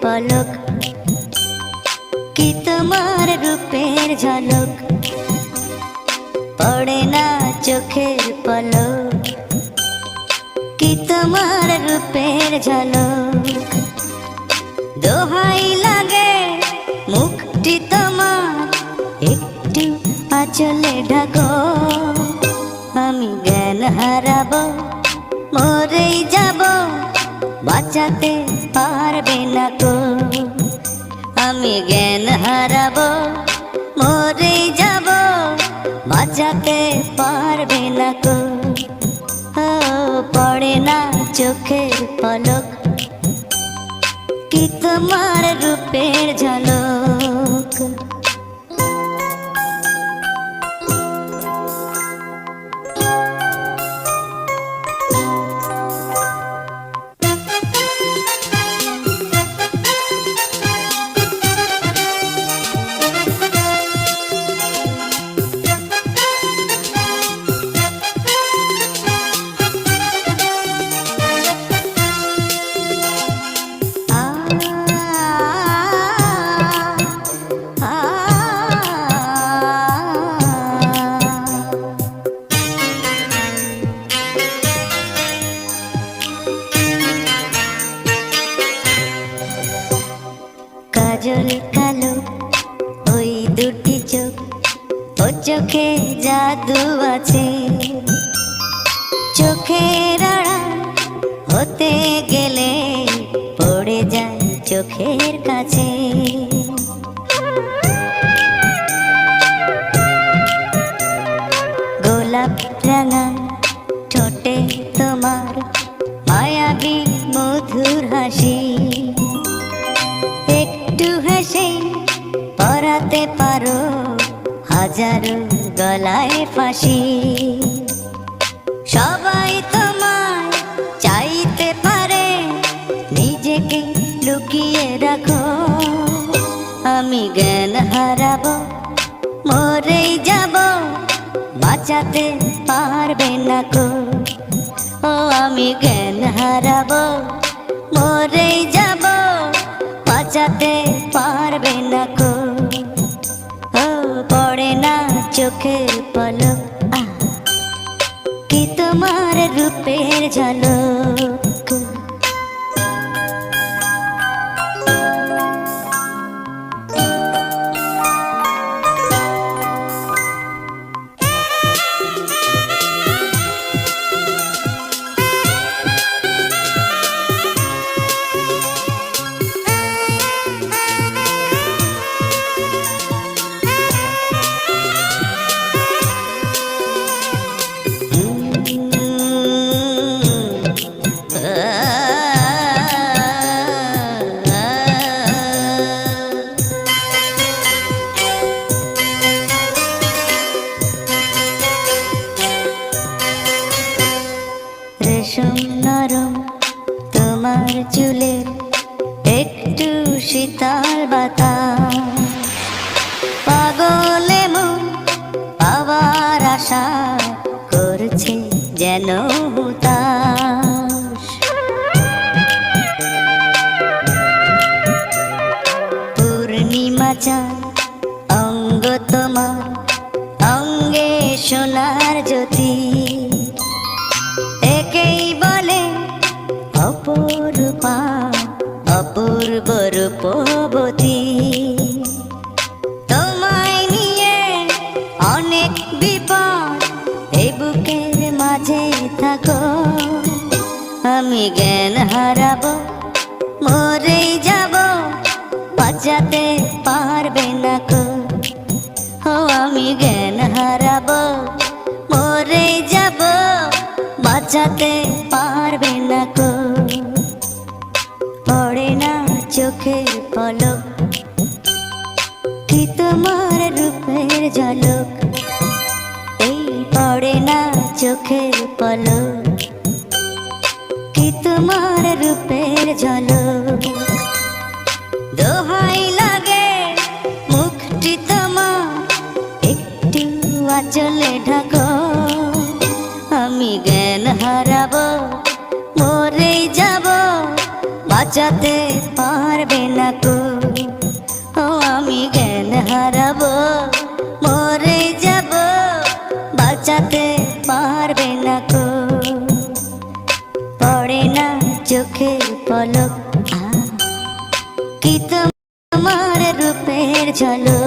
পলক, কি তোমার রূপের ঝলক, পড়ে না চোখের পলক, কি তোমার রূপের ঝলক। দোহাই লাগে মুখটি তোমার, একটু আঁচলে ঢাকো, আমি জ্ঞান হারাবো, মরেই যাব, বাঁচাতে পারবে না কো। আমি জ্ঞান হারাবো, মরেই যাব, বাঁচাতে পারবে না কো। পড়ে না চোখের পলক, কি তোমার রূপের ঝলক। কাজল কালো ওই দুটি চোখ, ও চোখে জাদু আছে, চোখের আড়াল হতে গেলে পড়ে যায় চোখের কাছে। গোলাপ রাঙা ঠোঁটে তোমার মায়াবী মধুর হাসি, একটু হেসে পরাতে পারো হাজারো গলায় ফাঁসি। সবাই তোমায় চাইতে পারে, নিজেকে লুকিয়ে রাখো, আমি জ্ঞান হারাবো, মরেই যাব, বাঁচাতে পারবে না কো। ও আমি জ্ঞান হারাবো, মরেই যাব, বাঁচাতে পারবে না কো। ও পড়ে না চোখের পলক, কি তোমার রূপের ঝলক। রেশম নরম তোমার চুলের, একটু শীতল বাতাস, পাগলে মন পাওয়ার আশা করছে যেন হুতাশ। পূর্ণিমা চাঁদ অঙ্গ তোমার, অঙ্গে সোনার জ্যোতি, একেই বলে অপরূপা অপূর্ব রূপবতী। তোমায় নিয়ে অনেক বিপদ, এই বুকের মাঝে থাকো, আমি জ্ঞান হারাবো, মরেই যাব, বাঁচাতে পারবে না কো। ও আমি জ্ঞান হারাবো, মরেই যাব, বাঁচাতে পারবে না কো। পড়ে না চোখের পলক, কি তোমার রূপের ঝলক, এই পড়ে না চোখের পলক, কি তোমার রূপের ঝলক। দোহাই লাগে মুখটি তোমার, একটু আঁচলে ঢাকো, আমি জ্ঞান হারাবো, মরেই যাব, বাঁচাতে পারবে না কো। ও আমি জ্ঞান হারাবো, মরে যাব, বাঁচাতে পারবে না কো। পড়ে না চোখের পলক, কি তোমার রূপের ঝলক।